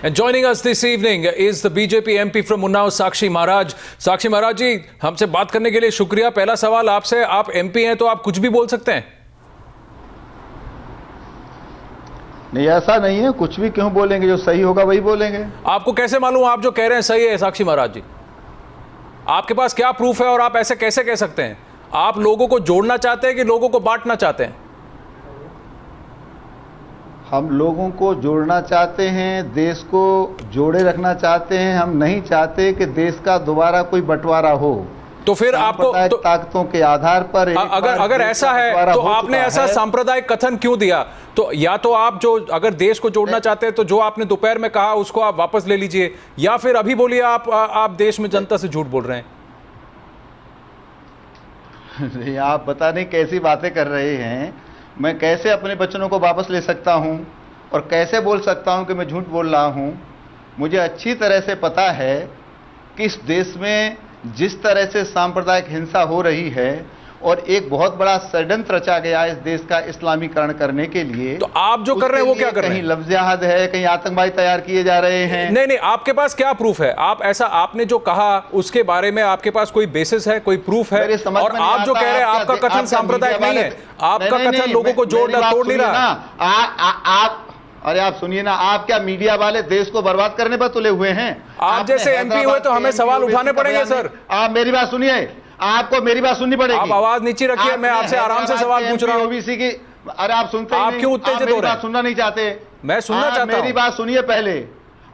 And joining us this evening is the BJP MP from Unnao, Sakshi Maharaj. Sakshi Maharaj जी, हमसे बात करने के लिए शुक्रिया। पहला सवाल आपसे, आप MP हैं तो आप कुछ भी बोल सकते हैं? नहीं, ऐसा नहीं है। कुछ भी क्यों बोलेंगे? जो सही होगा वही बोलेंगे। आपको कैसे मालूम आप जो कह रहे हैं सही है? साक्षी महाराज जी, आपके पास क्या प्रूफ है और आप ऐसे कैसे कह सकते हैं? आप लोगों को जोड़ना चाहते हैं कि लोगों को बांटना चाहते हैं? हम लोगों को जोड़ना चाहते हैं, देश को जोड़े रखना चाहते हैं। हम नहीं चाहते कि देश का दोबारा कोई बंटवारा हो। तो फिर आपको ताकतों के आधार पर अगर ऐसा है तो आपने ऐसा सांप्रदायिक कथन क्यों दिया? तो या तो आप जो अगर देश को जोड़ना चाहते हैं तो जो आपने दोपहर में कहा उसको आप वापस ले लीजिए, या फिर अभी बोलिए आप देश में जनता से झूठ बोल रहे हैं। आप पता नहीं कैसी बातें कर रहे हैं। मैं कैसे अपने वचनों को वापस ले सकता हूं और कैसे बोल सकता हूं कि मैं झूठ बोल रहा हूं? मुझे अच्छी तरह से पता है कि इस देश में जिस तरह से सांप्रदायिक हिंसा हो रही है और एक बहुत बड़ा षड्यंत्र रचा गया है इस देश का इस्लामीकरण करने के लिए, तो आप जो कर रहे हैं वो क्या कर रहे हैं? कहीं लफ्ज़ जिहाद है, कहीं आतंकवादी तैयार किए जा रहे हैं। नहीं, आपके पास क्या प्रूफ है? आप ऐसा आपने जो कहा उसके बारे में आपके पास कोई बेसिस है, कोई प्रूफ है? और आप जो कह रहे हैं आपका कथन सांप्रदायिक नहीं है, आपका कथन लोगों को तोड़ नहीं रहा। अरे आप सुनिए ना, आप क्या मीडिया वाले देश को बर्बाद करने पर तुले हुए हैं? आप जैसे MP हुए तो हमें सवाल उठाने पड़ेंगे सर। आप मेरी बात सुनिए, आपको मेरी बात सुननी पड़ेगी। आप आवाज नीचे रखिए, मैं आपसे आराम से सवाल पूछ रहा हूं। ओबीसी की, अरे आप सुनते हैं? आप क्यों उत्तेजित हो रहे हैं? सुनना नहीं चाहते? मैं सुनना चाहता हूं। मेरी बात सुनिए पहले।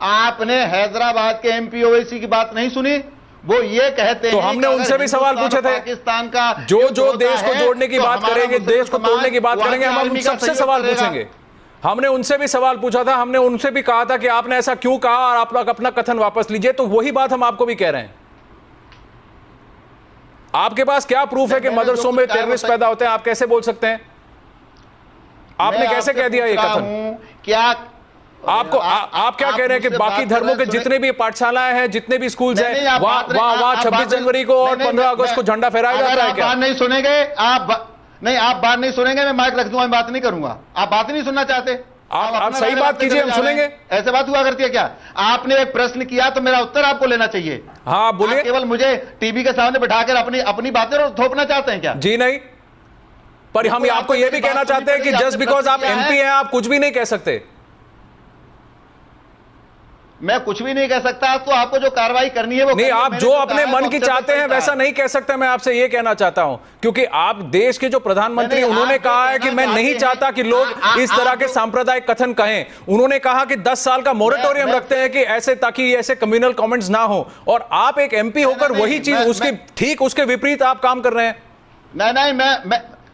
आपने हैदराबाद के MP ओवैसी की बात नहीं सुनी? वो ये कहते हैं, तो हमने उनसे भी सवाल पूछे थे। पाकिस्तान का जो देश को जोड़ने की बात करेंगे, देश को तोड़ने की बात करेंगे, हम उन सबसे सवाल पूछेंगे। हमने उनसे भी सवाल पूछा था, हमने उनसे भी कहा था कि आपने ऐसा क्यों कहा और आप लोग अपना कथन वापस लीजिए। तो वही बात हम आपको भी कह रहे हैं। आपके पास क्या प्रूफ है कि मदरसों में टेररिस्ट पैदा होते हैं? आप कैसे बोल सकते हैं? आपने कैसे कह दिया ये कथन? क्या आपको आप क्या कह रहे हैं कि बाकी धर्मों के जितने भी पाठशालाएं हैं, जितने भी स्कूल्स हैं, वहां 26 जनवरी को और 15 अगस्त को झंडा फहराया जाता है क्या? आप नहीं सुनेंगे, आप बात नहीं सुनेंगे, मैं माइक रख दूंगा, मैं बात नहीं करूंगा। आप बात नहीं सुनना चाहते? आप सही बात कीजिए, हम सुनेंगे। ऐसे बात हुआ करती है क्या? आपने एक प्रश्न किया तो मेरा उत्तर आपको लेना चाहिए। हाँ बोलिए। केवल मुझे टीवी के सामने बिठाकर अपनी बातें थोपना चाहते हैं क्या? जी नहीं, पर हम आपको यह भी कहना चाहते हैं कि जस्ट बिकॉज आप MP हैं आप कुछ भी नहीं कह सकते। मैं कुछ भी नहीं कह सकता, तो आपको जो कार्रवाई करनी है वो नहीं, आप जो अपने मन की चाहते हैं वैसा नहीं कह सकते। मैं आपसे ये कहना चाहता हूं, क्योंकि आप देश के जो प्रधानमंत्री, उन्होंने कहा है कि मैं नहीं चाहता कि लोग इस तरह के सांप्रदायिक कथन कहें। उन्होंने कहा कि 10 साल का मोरेटोरियम रखते हैं कि ऐसे, ताकि ऐसे कम्युनल कमेंट्स ना हो। और आप एक MP होकर वही चीज उसके ठीक उसके विपरीत आप काम कर रहे हैं। नहीं,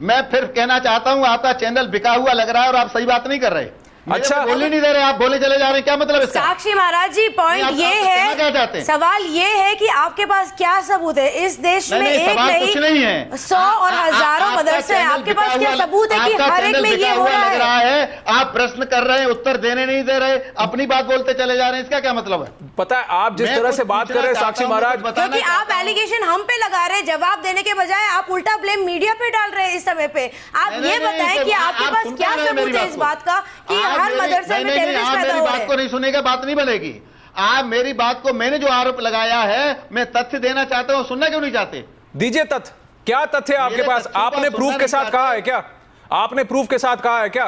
मैं फिर कहना चाहता हूं, आपका चैनल बिका हुआ लग रहा है और आप सही बात नहीं कर रहे। अच्छा, बोलने नहीं दे रहे, आप बोले चले जा रहे हैं, क्या मतलब इसका? साक्षी महाराज जी, पॉइंट ये है, सवाल ये है कि आपके पास क्या सबूत है? इस देश में एक नहीं 100 और हजारों मदरसे हैं, आपके पास क्या सबूत है कि हर एक में ये हो रहा है? आप प्रश्न कर रहे हैं, उत्तर देने नहीं दे रहे, अपनी बात बोलते चले जा रहे हैं, इसका क्या मतलब है? पता है आप जिस तरह से बात कर रहे हैं साक्षी महाराज, क्योंकि आप एलिगेशन हम पे लगा रहे हैं, जवाब देने के बजाय आप उल्टा ब्लेम मीडिया पे डाल रहे हैं इस समय पे। आप ये बताएं कि आपके पास क्या सबूत है इस बात का कि हर मदरसे में टेररिस्ट पैदा हो रहे हैं? बात को नहीं सुनेगा, बात नहीं बनेगी। आप मेरी बात को, मैंने जो आरोप लगाया है, मैं तथ्य देना चाहता हूं, सुनना क्यों नहीं चाहते? दीजिए तथ्य। क्या तथ्य है आपके पास? आपने प्रूफ के साथ कहा है क्या? आपने प्रूफ के साथ कहा है क्या?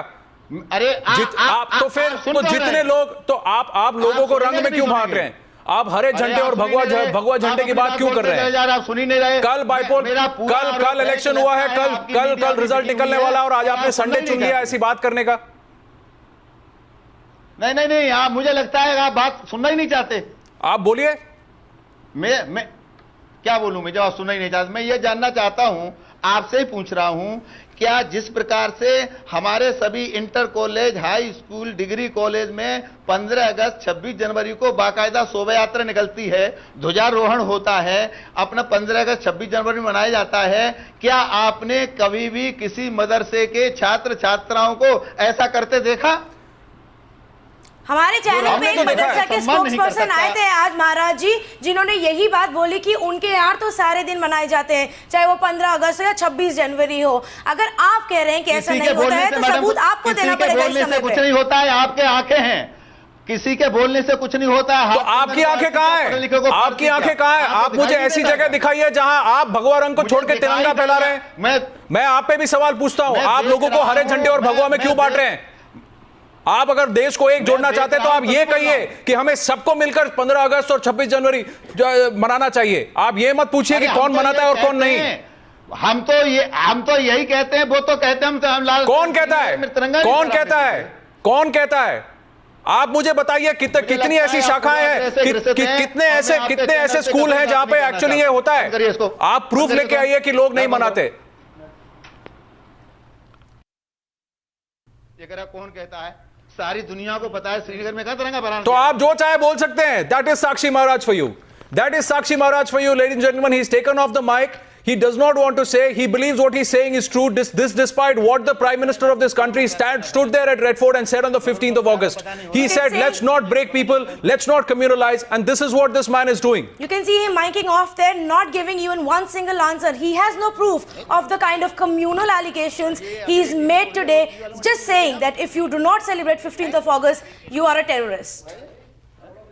अरे आप तो फिर तो जितने लोग, तो आप लोगों को रंग में क्यों बांट रहे हैं? आप हरे झंडे और भगवा झंडे की बात क्यों कर रहे हैं? आप सुनी नहीं रहे। कल बाइपोल, कल इलेक्शन हुआ है, कल रिजल्ट निकलने वाला और आज आपने संडे चुन लिया ऐसी बात करने का। नहीं, आप, मुझे लगता है आप बात सुनना ही नहीं चाहते। आप बोलिए। मैं क्या बोलूं? मैं जवाब सुनना ही नहीं चाहता। मैं ये जानना चाहता हूं, आपसे ही पूछ रहा हूं, क्या जिस प्रकार से हमारे सभी inter college, high school, degree college में 15 अगस्त 26 जनवरी को बाकायदा शोभा यात्रा निकलती है, ध्वजारोहण होता है, अपना 15 अगस्त 26 जनवरी मनाया जाता है, क्या आपने कभी भी किसी मदरसे के छात्र छात्राओं को ऐसा करते देखा? हमारे चैनल पे एक मदरसा के स्पोक्सपर्सन आए थे आज महाराज जी, जिन्होंने यही बात बोली कि उनके यहाँ तो सारे दिन मनाए जाते हैं, चाहे वो 15 अगस्त हो या 26 जनवरी हो। अगर आप कह रहे हैं कि ऐसा नहीं होता है तो सबूत आपको देना पड़ेगा इस समय पे। कुछ नहीं होता है, आपके आंखें हैं। किसी के बोलने से कुछ नहीं होता है। तो आपकी आंखें कहां है? आपकी आंखें कहां है? आप मुझे ऐसी जगह दिखाइए जहां आप भगवा रंग को छोड़ के तिरंगा फैला रहे हैं। मैं आप पे भी सवाल पूछता हूं, आप लोगों को हरे झंडे और भगवा में क्यों बांट रहे हैं? आप अगर देश को एक जोड़ना चाहते हैं तो आप ये कहिए कि हमें सबको मिलकर 15 अगस्त और 26 जनवरी मनाना चाहिए। आप ये मत पूछिए कि कौन मनाता है और कौन नहीं। हम तो यही कहते हैं, वो तो कहते हैं हम लाल। कौन कहता है? कौन कहता है? कौन कहता है? आप मुझे बताइए कितनी ऐसी शाखाएं हैं, कितने ऐसे स्कूल हैं जहां पे एक्चुअली ये होता है? आप प्रूफ लेके आइए कि लोग नहीं मनाते। कौन कहता है? सारी दुनिया को पता है श्रीनगर में कहां तिरंगा फहराना। तो आप जो चाहे बोल सकते हैं। That is Sakshi Maharaj for you. That is Sakshi Maharaj for you, ladies and gentlemen. He's taken off the mic. He does not want to say. He believes what he's saying is true. This despite what the Prime Minister of this country stood there at Red Fort and said on the 15th of August. He said, let's not break people, let's not communalize, and this is what this man is doing. You can see him miking off there, not giving even one single answer. He has no proof of the kind of communal allegations he's made today, just saying that if you do not celebrate 15th of August, you are a terrorist.